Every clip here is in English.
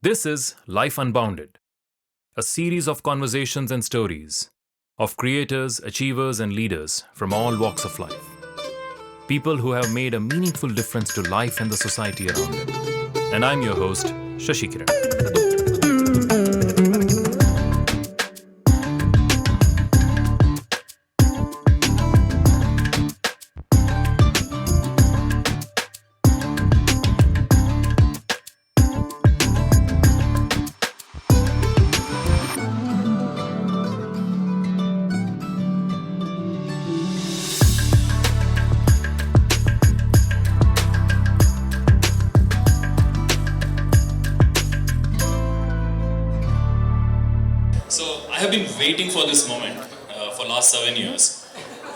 This is Life Unbounded, a series of conversations and stories of creators, achievers, and leaders from all walks of life. People who have made a meaningful difference to life and the society around them. And I'm your host, Shashank. I have been waiting for this moment for last 7 years,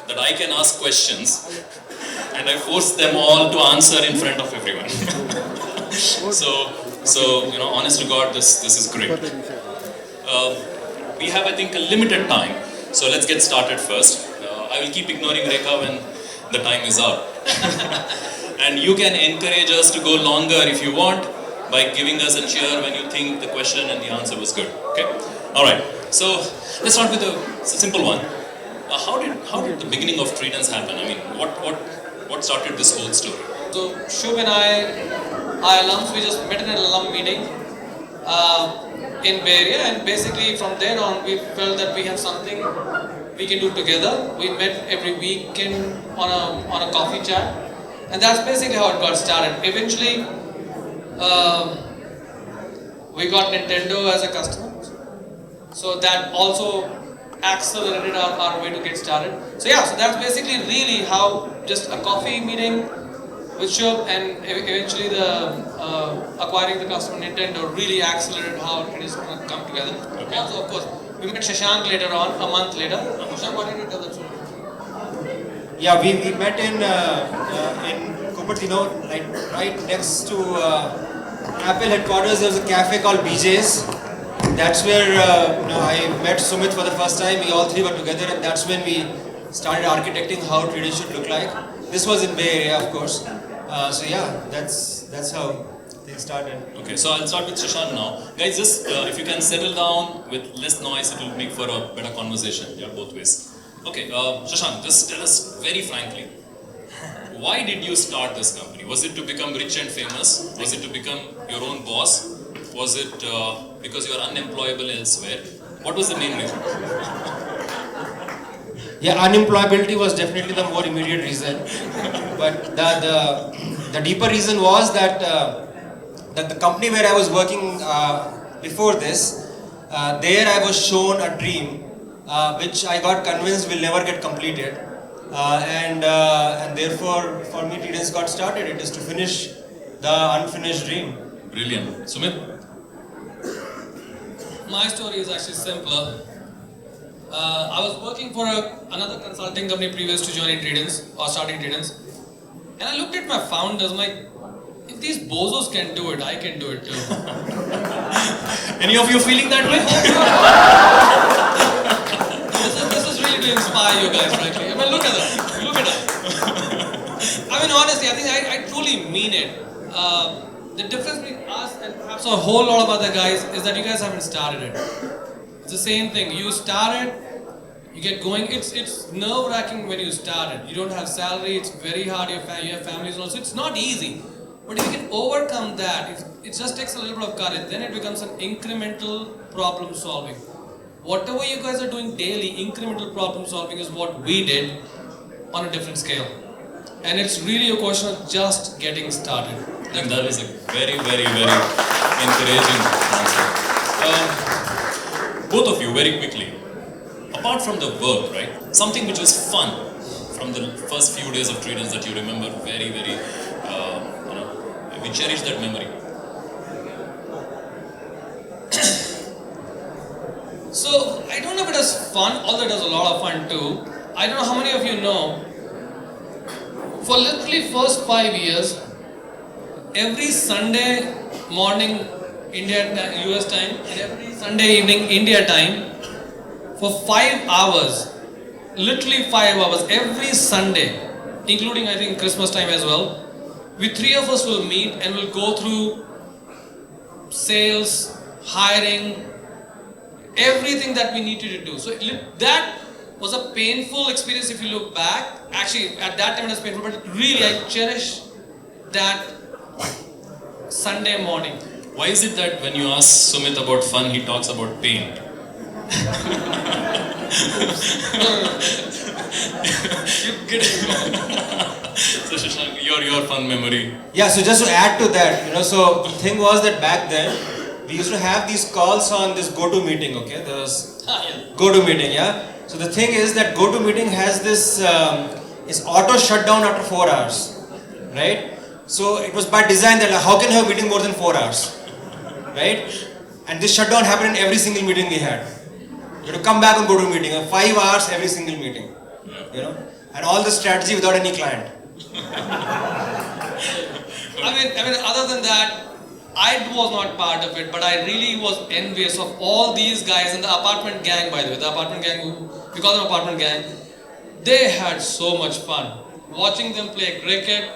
that I can ask questions and I force them all to answer in front of everyone. so honest to God, this is great. We have, I think, a limited time, so let's get started first. I will keep ignoring Rekha when the time is up. And you can encourage us to go longer if you want by giving us a cheer when you think the question and the answer was good. Okay? Alright, so let's start with a simple one. How did the beginning of Tredence happen? I mean, what started this whole story? So Shub and I alums, we just met in an alum meeting in Bay Area, and basically from there on we felt that we have something we can do together. We met every weekend on a coffee chat, and that's basically how it got started. Eventually, we got Nintendo as a customer, so that also accelerated our way to get started. So that's basically really how just a coffee meeting with Shub and eventually the acquiring the customer Nintendo really accelerated how it is going to come together. Okay. Also, of course, we met Shashank later on, a month later. Shashank, what did you tell the story? Yeah, we met in Cupertino, right next to Apple headquarters. There was a cafe called BJ's. That's where I met Sumit for the first time. We all three were together, and that's when we started architecting how Tredence should look like. This was in Bay Area, of course. That's how things started. Okay, so I'll start with Shashank now. Guys, just if you can settle down with less noise, it will make for a better conversation. Yeah, both ways. Okay, Shashank, just tell us very frankly, why did you start this company? Was it to become rich and famous? Was it to become your own boss? Was it because you are unemployable elsewhere? What was the main reason? Yeah, unemployability was definitely the more immediate reason. But the deeper reason was that the company where I was working before this, there I was shown a dream which I got convinced will never get completed. And therefore, for me, Tredence got started. It is to finish the unfinished dream. Brilliant. Sumit? My story is actually simpler. I was working for another consulting company previous to joining Tredence or starting Tredence, and I looked at my founders. I'm like, if these bozos can do it, I can do it too. Any of you feeling that way? this is really to inspire you guys, frankly. I mean, look at that. Look at that. I mean, honestly, I think I truly mean it. The difference between us and perhaps a whole lot of other guys is that you guys haven't started it. It's the same thing. You start it, you get going. It's nerve-wracking when you start it. You don't have salary. It's very hard. You have families also. It's not easy. But if you can overcome that, it just takes a little bit of courage. Then it becomes an incremental problem solving. Whatever you guys are doing daily, incremental problem solving is what we did on a different scale. And it's really a question of just getting started. I think that is a very, very, very encouraging answer. Both of you, very quickly, apart from the work, right? Something which was fun from the first few days of Tredence that you remember very, very, we cherish that memory. So, I don't know if it was fun, although it was a lot of fun too. I don't know how many of you know, for literally first 5 years, every Sunday morning US time and every Sunday evening India time, for 5 hours, literally 5 hours, every Sunday, including I think Christmas time as well, we three of us will meet and we'll go through sales, hiring, everything that we needed to do. So that was a painful experience if you look back. Actually, at that time it was painful, but really I cherish that Sunday morning. Why is it that when you ask Sumit about fun, he talks about pain? You get it. So Shashank, your fun memory. Yeah, so just to add to that, so the thing was that back then, we used to have these calls on this GoToMeeting, okay? There was GoToMeeting, yeah? So the thing is that GoToMeeting has this, is auto shutdown after 4 hours, right? So it was by design that how can I have a meeting more than 4 hours, right? And this shutdown happened in every single meeting we had. You had to come back and go to a meeting, 5 hours every single meeting, and all the strategy without any client. I mean, other than that, I was not part of it, but I really was envious of all these guys in the apartment gang, by the way. The apartment gang, we call them apartment gang. They had so much fun. Watching them play cricket,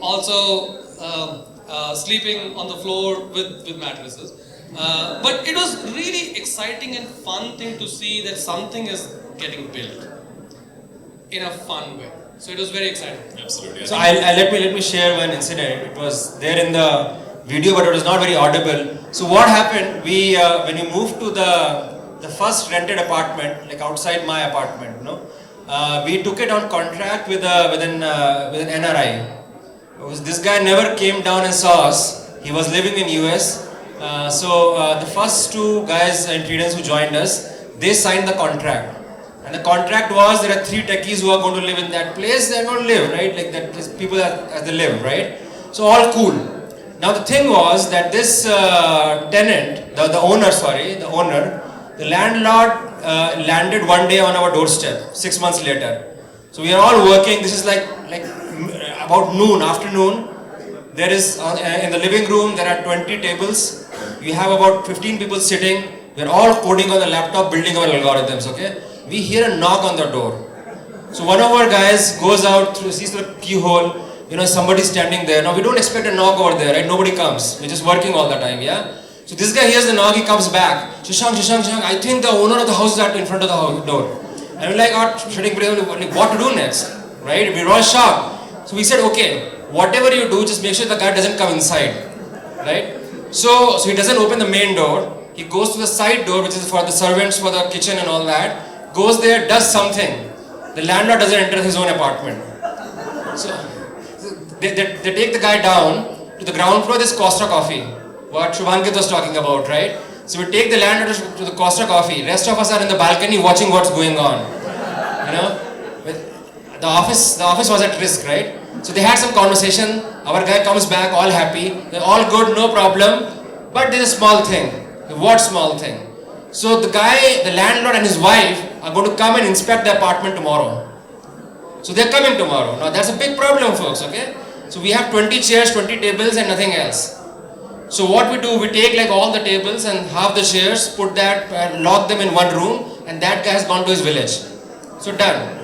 also sleeping on the floor with mattresses. But it was really exciting and fun thing to see that something is getting built in a fun way. So it was very exciting. Absolutely. So let me share one incident. It was there in the video, but it was not very audible. So what happened? We when we moved to the first rented apartment, like outside my apartment, we took it on contract with an NRI. This guy never came down and saw us. He was living in US. The first two guys in Tredence who joined us, they signed the contract. And the contract was there are 3 techies who are going to live in that place. They are going to live, right? Like that, people as they live, right? So all cool. Now the thing was that this tenant, the owner, the landlord landed one day on our doorstep 6 months later. So we are all working. This is like about noon, afternoon. There is in the living room there are 20 tables. We have about 15 people sitting. We are all coding on the laptop, building our algorithms. Okay. We hear a knock on the door. So one of our guys goes out, sees the keyhole, somebody standing there. Now we don't expect a knock over there, right? Nobody comes. We're just working all the time, yeah? So this guy hears the knock, he comes back. Shashank, I think the owner of the house is in front of the door. And we're like, what to do next, right? We're all shocked. So we said, okay, whatever you do, just make sure the guy doesn't come inside, right? So he doesn't open the main door. He goes to the side door, which is for the servants, for the kitchen and all that. Goes there, does something. The landlord doesn't enter his own apartment. So they take the guy down to the ground floor. This Costa Coffee, what Shubhankit was talking about, right? So we take the landlord to the Costa Coffee. Rest of us are in the balcony watching what's going on. The office was at risk, right? So they had some conversation. Our guy comes back all happy. They're all good, no problem. But there's a small thing. What small thing? So the landlord and his wife are going to come and inspect the apartment tomorrow. So they're coming tomorrow. Now that's a big problem, folks, okay? So we have 20 chairs, 20 tables and nothing else. So what we do, we take like all the tables and half the chairs, put that, lock them in one room, and that guy has gone to his village. So done.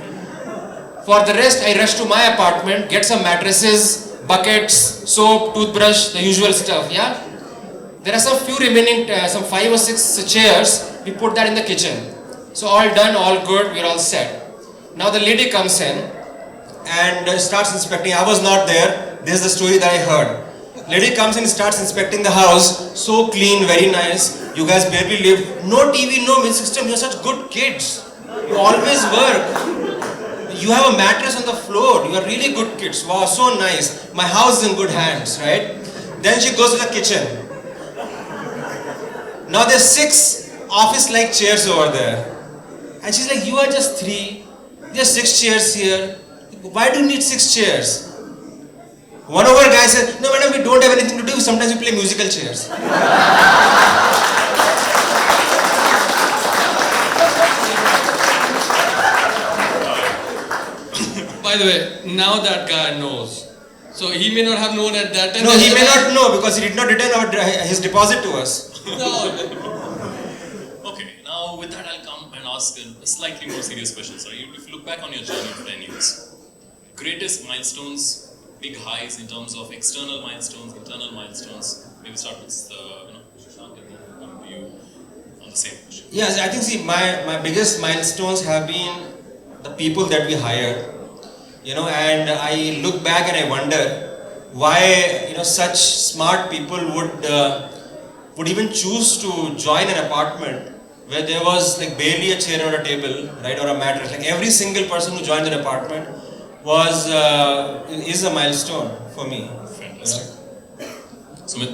For the rest, I rush to my apartment, get some mattresses, buckets, soap, toothbrush, the usual stuff, yeah? There are some few remaining, some 5 or 6 chairs, we put that in the kitchen. So all done, all good, we're all set. Now the lady comes in and starts inspecting. I was not there, this is the story that I heard. Lady comes in and starts inspecting the house, so clean, very nice. You guys barely live, no TV, no music system, you're such good kids. You always work. You have a mattress on the floor, you are really good kids. Wow, so nice. My house is in good hands, right? Then she goes to the kitchen. Now there's 6 office-like chairs over there. And she's like, you are just 3. There's 6 chairs here. Why do you need 6 chairs? One of our guys said, no madam, we don't have anything to do. Sometimes we play musical chairs. By the way, now that guy knows. So he may not have known at that time. No, he may not know because he did not return his deposit to us. Okay, now with that I'll come and ask a slightly more serious question. Sorry, if you look back on your journey of 10 years, greatest milestones, big highs in terms of external milestones, internal milestones, maybe start with Shashank and then come to you on the same question. Yes, I think my biggest milestones have been the people that we hire. And I look back and I wonder why such smart people would even choose to join an apartment where there was like barely a chair or a table, right, or a mattress. Like every single person who joined an apartment is a milestone for me. Fantastic. Sumit?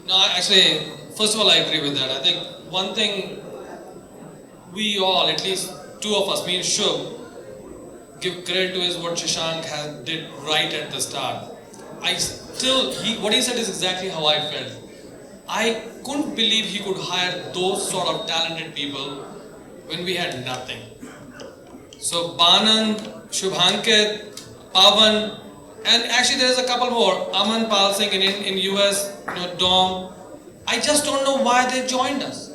No, actually, first of all, I agree with that. I think one thing we all, at least two of us, me and Shubh, give credit to is what Shashank did right at the start. What he said is exactly how I felt. I couldn't believe he could hire those sort of talented people when we had nothing. So Banand, Shubhankit, Pavan, and actually there is a couple more. Aman Pal Singh in US, Dom. I just don't know why they joined us.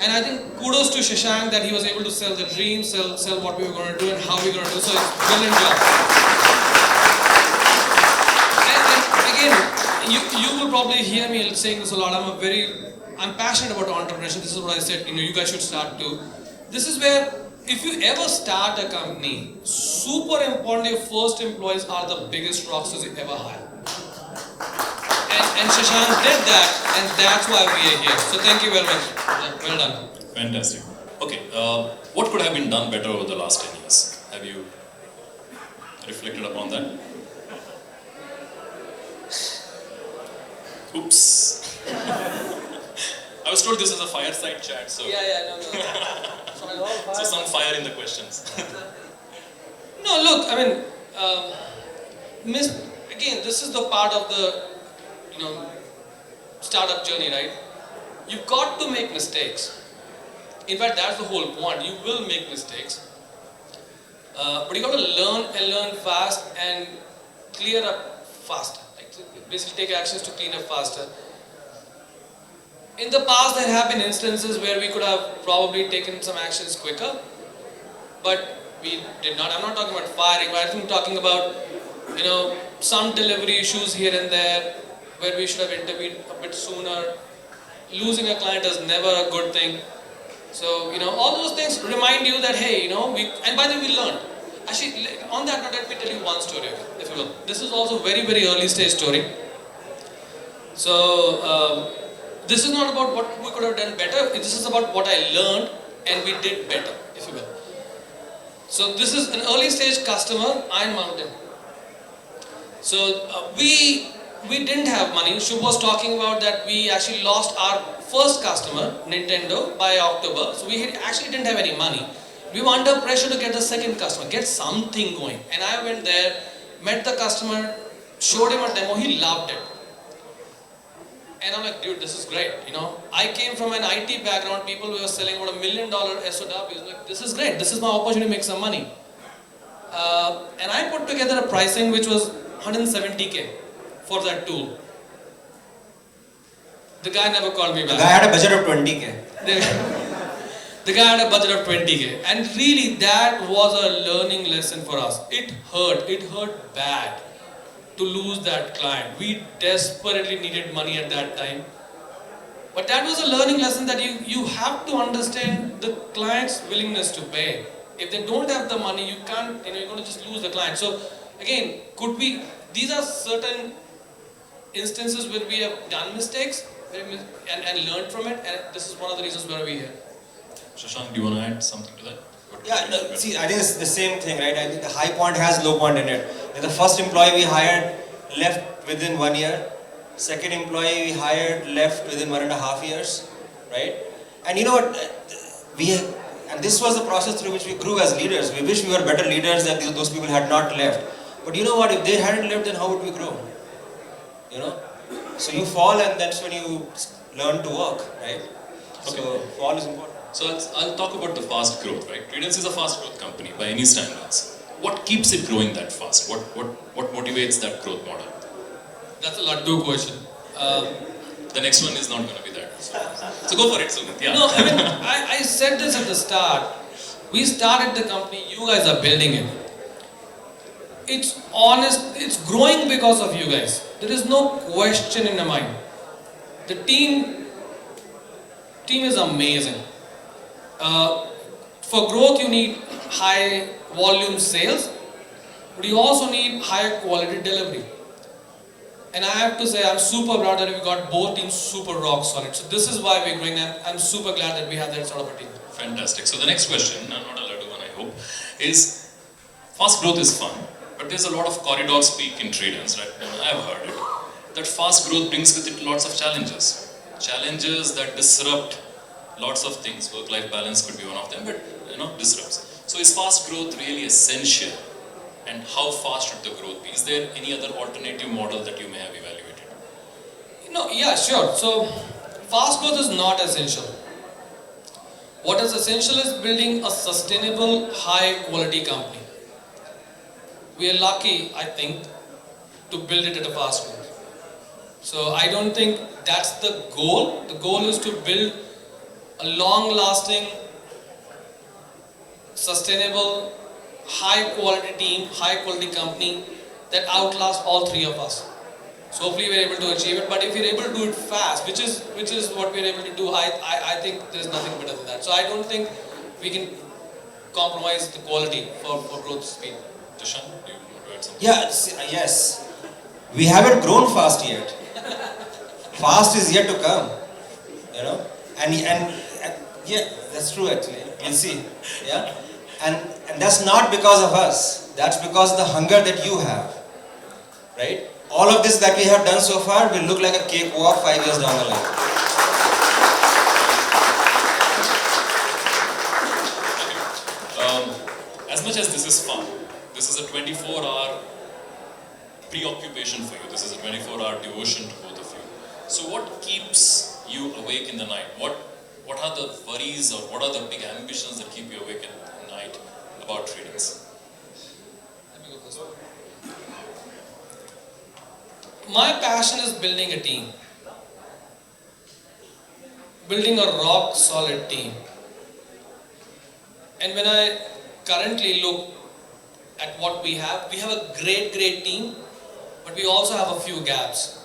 And I think kudos to Shashank that he was able to sell the dream, sell what we were going to do and how we were going to do. So it's a brilliant job. And again, you will probably hear me saying this a lot. I'm passionate about entrepreneurship. This is what I said. You guys should start too. This is where if you ever start a company, super important, your first employees are the biggest rockstars you ever hire. And Shashank did that, and that's why we are here. So thank you very much. Well done. Fantastic. Okay, what could have been done better over the last 10 years? Have you reflected upon that? Oops. I was told this is a fireside chat, so... No. So some fire in the questions. No, look, I mean, again, this is the part of the, startup journey, right? You've got to make mistakes. In fact, that's the whole point. You will make mistakes. But you got to learn fast and clear up faster. Like basically take actions to clean up faster. In the past, there have been instances where we could have probably taken some actions quicker, but we did not. I'm not talking about firing, but I'm talking about, some delivery issues here and there where we should have intervened a bit sooner. Losing a client is never a good thing. So, all those things remind you that, hey, and by the way, we learned. Actually, on that note, let me tell you one story, if you will. This is also a very, very early stage story. So, this is not about what we could have done better. This is about what I learned and we did better, if you will. So, this is an early stage customer, Iron Mountain. So, we didn't have money. Shubh was talking about that we actually lost our first customer, Nintendo, by October. So we actually didn't have any money. We were under pressure to get the second customer, get something going. And I went there, met the customer, showed him a demo, he loved it. And I'm like, dude, this is great, I came from an IT background, people who were selling about $1 million SOWs. Like, this is great, this is my opportunity to make some money. And I put together a pricing which was 170K. For that tool. The guy never called me back. The guy had a budget of 20K. The guy had a budget of 20K. And really that was a learning lesson for us. It hurt bad to lose that client. We desperately needed money at that time. But that was a learning lesson that you have to understand the client's willingness to pay. If they don't have the money, you can't, you're going to just lose the client. So again, these are certain instances where we have done mistakes and learned from it, and this is one of the reasons why we're here. Shashank, do you want to add something to that? See, I think it's the same thing, right? I think the high point has low point in it. The first employee we hired left within 1 year. Second employee we hired left within 1.5 years, right? And you know what? And this was the process through which we grew as leaders. We wish we were better leaders that those people had not left. But you know what? If they hadn't left, then how would we grow? So you fall, and that's when you learn to walk, right? Okay. So fall is important. So I'll talk about the fast growth, right? Tredence is a fast growth company by any standards. What keeps it growing that fast? What motivates that growth model? That's a Laddu question. The next one is not going to be that. So go for it, Sumit. Yeah. No, I mean, I said this at the start. We started the company, you guys are building it. It's honest, it's growing because of you guys. There is no question in my mind. The team is amazing. For growth, you need high volume sales, but you also need high quality delivery. And I have to say, I'm super proud that we got both teams super rock solid. So this is why we're growing, and I'm super glad that we have that sort of a team. Fantastic. So the next question, not a laddu one I hope, is fast growth is fun, but there's a lot of corridor speak in Tredence, right? And I've heard it. That fast growth brings with it lots of challenges. Challenges that disrupt lots of things. Work-life balance could be one of them, but disrupts. So is fast growth really essential? And how fast should the growth be? Is there any other alternative model that you may have evaluated? Yeah, sure. So fast growth is not essential. What is essential is building a sustainable, high quality company. We are lucky, I think, to build it at a fast growth. So I don't think that's the goal. The goal is to build a long-lasting, sustainable, high-quality team, high-quality company that outlasts all three of us. So hopefully we're able to achieve it. But if we're able to do it fast, which is what we're able to do, I think there's nothing better than that. So I don't think we can compromise the quality for growth speed. Shashank, do you want to add something? Yes. We haven't grown fast yet. Fast is yet to come. And yeah, that's true actually. You'll see. Yeah. And that's not because of us. That's because of the hunger that you have. Right? All of this that we have done so far will look like a cakewalk 5 years down the line. As much as this is fun, this is a 24-hour preoccupation for you. This is a 24-hour devotion to both of you. So what keeps you awake in the night? What are the worries or what are the big ambitions that keep you awake at night about Tredence? Let me go first. My passion is building a team. Building a rock solid team. And when I currently look at what we have a great team, but we also have a few gaps.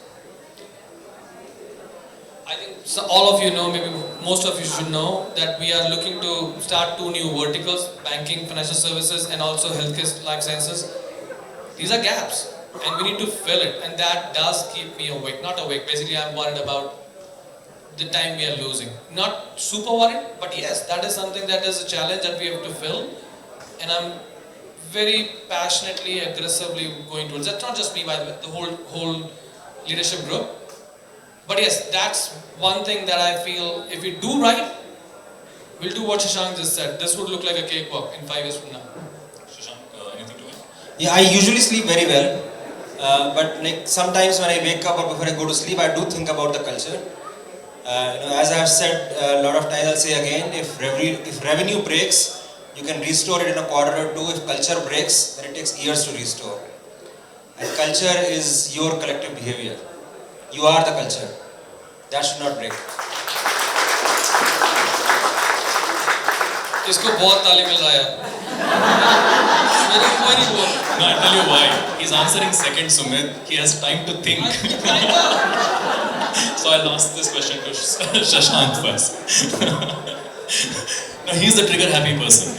I think all of you know, maybe most of you should know, that we are looking to start 2 new verticals, banking, financial services, and also healthcare, life sciences. These are gaps, and we need to fill it, and that does keep me awake. Not awake, basically I'm worried about the time we are losing. Not super worried, but yes, that is something that is a challenge that we have to fill, and I'm very passionately, aggressively going towards. That's not just me, by the way, the whole leadership group. But yes, that's one thing that I feel if we do right, we'll do what Shashank just said. This would look like a cakewalk in 5 years from now. Shashank, anything to add? Yeah, I usually sleep very well. But like sometimes when I wake up or before I go to sleep, I do think about the culture. As I've said a lot of times, I'll say again, if revenue breaks, you can restore it in a quarter or 2. If culture breaks, then it takes years to restore. And culture is your collective behavior. You are the culture. That should not break. इसको बहुत ताली मिल रहा है. Very good. No, I'll tell you why. He's answering second, Sumit. He has time to think. So I'll ask this question to Shashank first. No, he's the trigger happy person,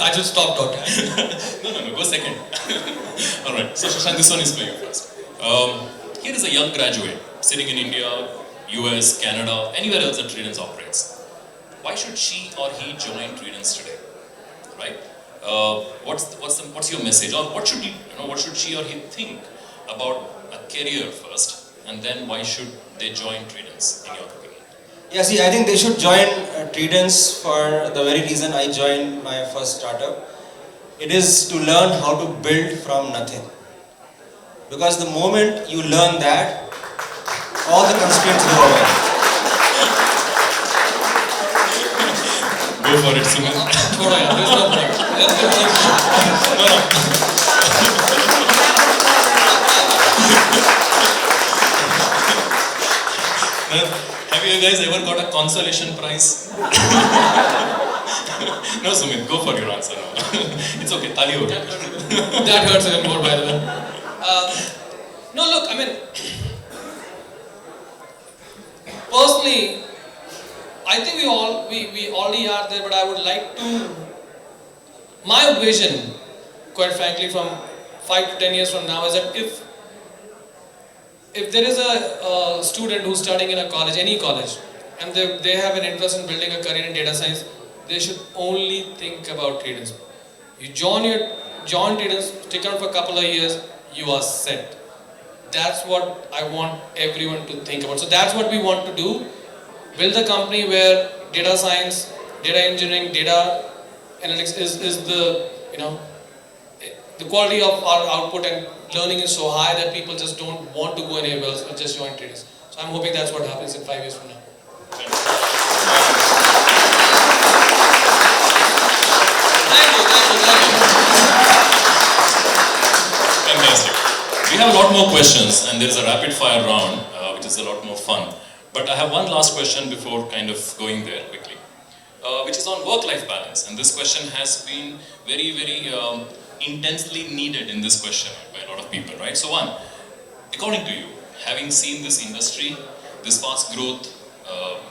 I should stop talking. No, go second. Alright, so Shashank, this one is for you first. Here is a young graduate sitting in India, US, Canada, anywhere else that Tredence operates. Why should she or he join Tredence today? Right? What's your message? Or what should she or he think about a career first, and then why should they join Tredence in your opinion? Yeah, see, I think they should join Tredence for the very reason I joined my first startup. It is to learn how to build from nothing. Because the moment you learn that, all the constraints go away. Go for it, Sumit. There's no point. Have you guys ever got a consolation prize? No, Sumit, go for your answer now. It's okay, tali ho gaya. That hurts even more, by the way. No, look, I mean, personally, I think we already are there, but I would like to, my vision, quite frankly, from 5 to 10 years from now is that if there is a student who's studying in a college, any college, and they have an interest in building a career in data science, they should only think about Tredence. You join Tredence, stick around for a couple of years, you are set. That's what I want everyone to think about. So that's what we want to do. Build a company where data science, data engineering, data analytics is the, the quality of our output and learning is so high that people just don't want to go anywhere else or just join Tredence. So I'm hoping that's what happens in 5 years from now. Thank you. Fantastic. We have a lot more questions and there is a rapid fire round which is a lot more fun. But I have one last question before kind of going there quickly, which is on work-life balance. And this question has been very, very intensely needed in this question by a lot of people, right? So one, according to you, having seen this industry, this fast growth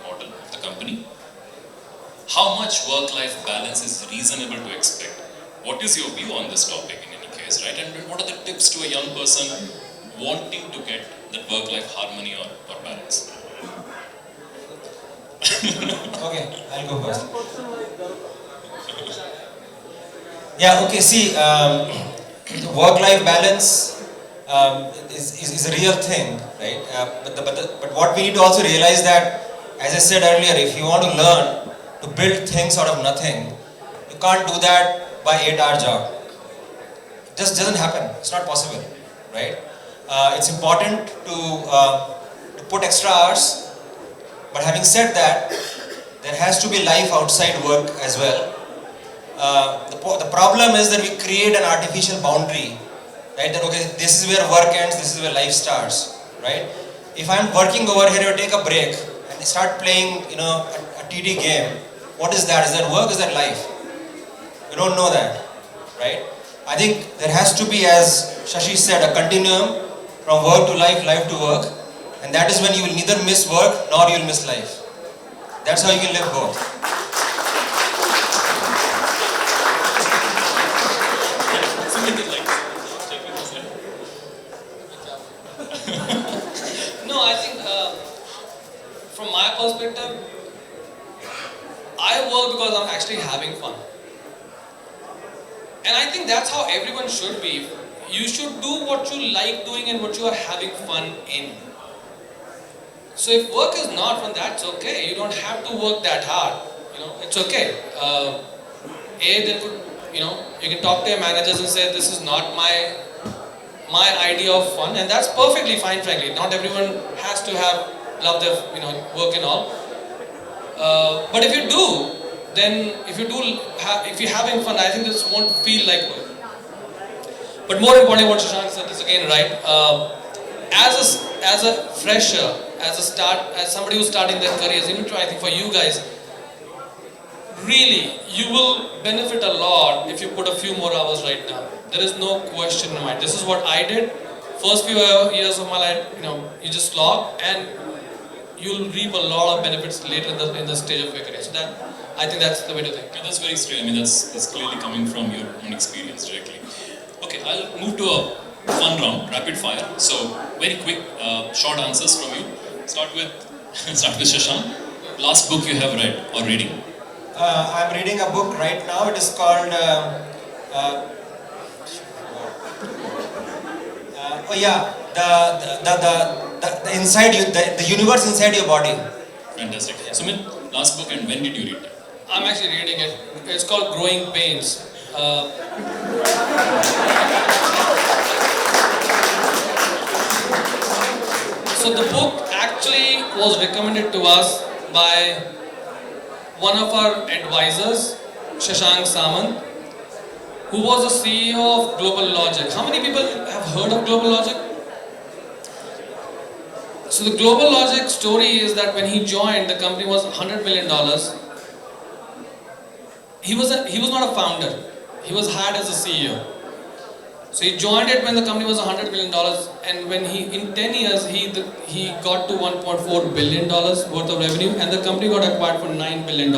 model of the company, how much work-life balance is reasonable to expect? What is your view on this topic in any case, right? And what are the tips to a young person wanting to get that work-life harmony or balance? Okay, I'll go first. Yeah, okay, see, work-life balance is a real thing, right? But what we need to also realize that, as I said earlier, if you want to learn to build things out of nothing, you can't do that by 8-hour job. It just doesn't happen. It's not possible, right? It's important to put extra hours. But having said that, there has to be life outside work as well. The problem is that we create an artificial boundary, right? That okay, this is where work ends, this is where life starts, right? If I'm working over here, I take a break and start playing, a TD game. What is that? Is that work? Is that life? We don't know that, right? I think there has to be, as Shashi said, a continuum from work to life, life to work. And that is when you will neither miss work nor you will miss life. That's how you can live both. No, I think from my perspective, I work because I'm actually having fun. And I think that's how everyone should be. You should do what you like doing and what you are having fun in. So if work is not fun, that's okay. You don't have to work that hard. It's okay. There could, you can talk to your managers and say, this is not my idea of fun, and that's perfectly fine, frankly. Not everyone has to love their, work and all. But if you do, then if you're having fun, I think this won't feel like work. But more importantly, what Shashank said is again right. As a fresher, as somebody who's starting their careers, even I think for you guys, really, you will benefit a lot if you put a few more hours right now. There is no question in my mind. This is what I did. First few years of my life, you just slog, and you'll reap a lot of benefits later in the stage of your career. So I think that's the way to think. Yeah, that's very straight. I mean, that's clearly coming from your own experience directly. Okay, I'll move to a fun round, rapid fire. So, very quick, short answers from you. Start with Shashank. Last book you have read or reading? I'm reading a book right now. It is called the inside you, the universe inside your body. Fantastic. Sumit, last book, and when did you read it? I'm actually reading it. It's called Growing Pains. So the book actually was recommended to us by one of our advisors, Shashank Samant, who was the CEO of Global Logic. How many people have heard of Global Logic? So the Global Logic story is that when he joined, the company was $100 million. He was not a founder. He was hired as a CEO. So he joined it when the company was $100 million, and when in 10 years he got to $1.4 billion worth of revenue, and the company got acquired for $9 billion.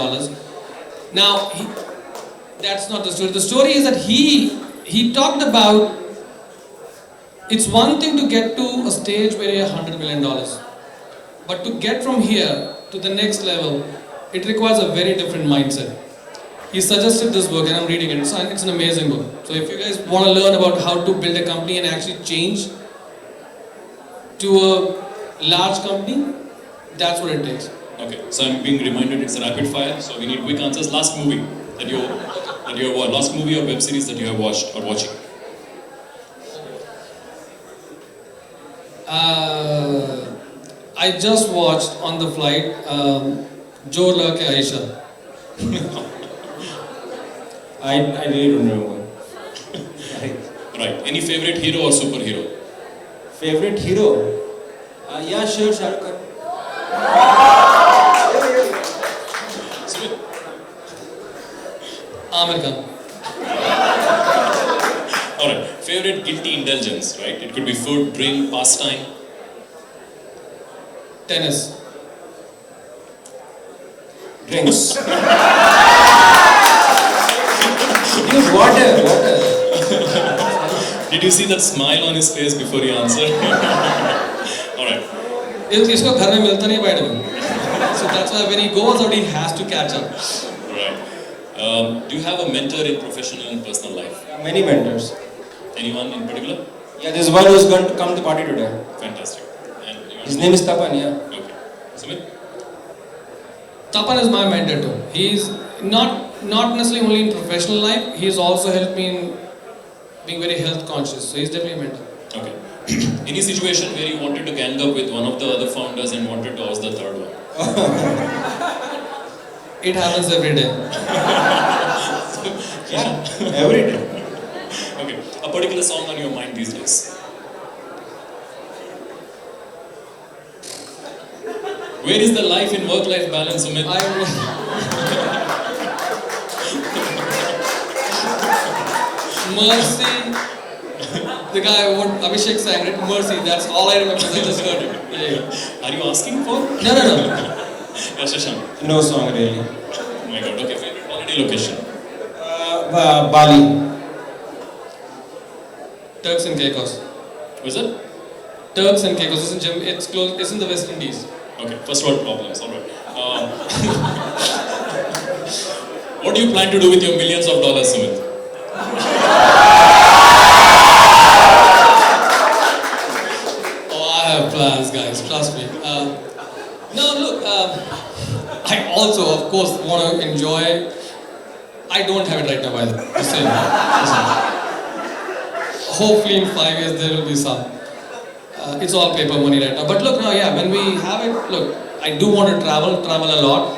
Now that's not the story. The story is that he talked about it's one thing to get to a stage where you're $100 million, but to get from here to the next level, it requires a very different mindset. He suggested this book, and I'm reading it. It's an amazing book. So if you guys want to learn about how to build a company and actually change to a large company, that's what it takes. Okay, so I'm being reminded it's a rapid fire, so we need quick answers. Last movie that you last movie or web series that you have watched or watching. I just watched on the flight Jo Lurke Aisha. I really don't remember. Right. Any favorite hero or superhero? Favorite hero? Yeah, sure, Shashank. Sumit? Amir Khan. Alright. Favorite guilty indulgence, right? It could be food, drink, pastime. Tennis. Drinks. Use water. Did you see that smile on his face before he answered? Alright. इसको घर में मिलता नहीं बैठ में. So that's why when he goes out, he has to catch up. Right. Do you have a mentor in professional and personal life? Many mentors. Anyone in particular? Yeah, there's one who's going to come to the party today. Fantastic. And you His name is Tapan, yeah. Okay. Sumit? Tapan is my mentor too. He's not necessarily only in professional life, he's also helped me in being very health conscious. So he's definitely a mentor. Okay. Any situation where you wanted to gang up with one of the other founders and wanted to oust the third one? It happens every day. Yeah, every day. Okay. A particular song on your mind these days? Where is the life in work-life balance, Sumit? Mercy. The guy what Abhishek sang, right? Mercy. That's all I remember. I just heard it. Yeah. Are you asking for? No. Yeah, Shashank. No song really. Oh my god. Okay, favorite holiday location? Bali. Turks and Caicos. Was it? Turks and Caicos. It's close. It's in the West Indies. Okay, first world problems. All right. What do you plan to do with your millions of dollars, Sumit? I have plans, guys. Trust me. No, look. I also, of course, want to enjoy. I don't have it right now, by the way. Just saying. Hopefully, in 5 years, there will be some. It's all paper money right now. But look, now, yeah, when we have it, look, I do want to travel a lot.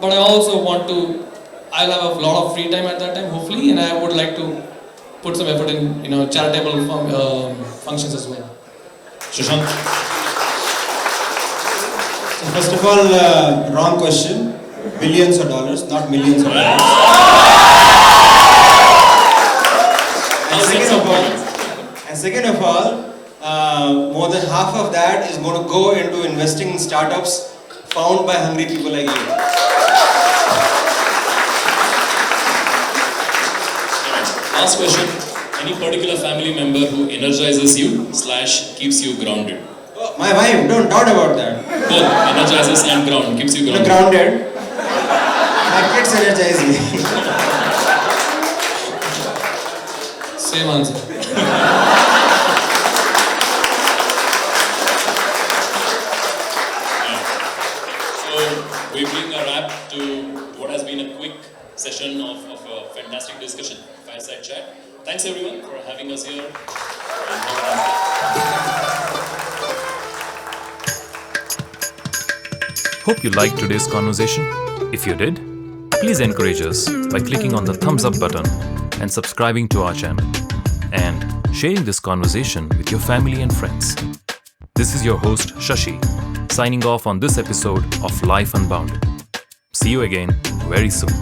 But I also want to. I'll have a lot of free time at that time, hopefully, and I would like to put some effort in, charitable functions as well. Shashank? So first of all, wrong question. Billions of dollars, not millions of dollars. And second of all, more than half of that is going to go into investing in startups found by hungry people like you. Last question. Any particular family member who energizes you / keeps you grounded? Oh, my wife, don't doubt about that. Both energizes and keeps you grounded. Grounded. My kids energize me. Same answer. So we bring a wrap to what has been a quick session of a fantastic discussion, Fireside Chat. Thanks everyone for having us here. Hope you liked today's conversation. If you did, please encourage us by clicking on the thumbs up button and subscribing to our channel and sharing this conversation with your family and friends. This is your host Shashi, signing off on this episode of Life Unbounded. See you again very soon.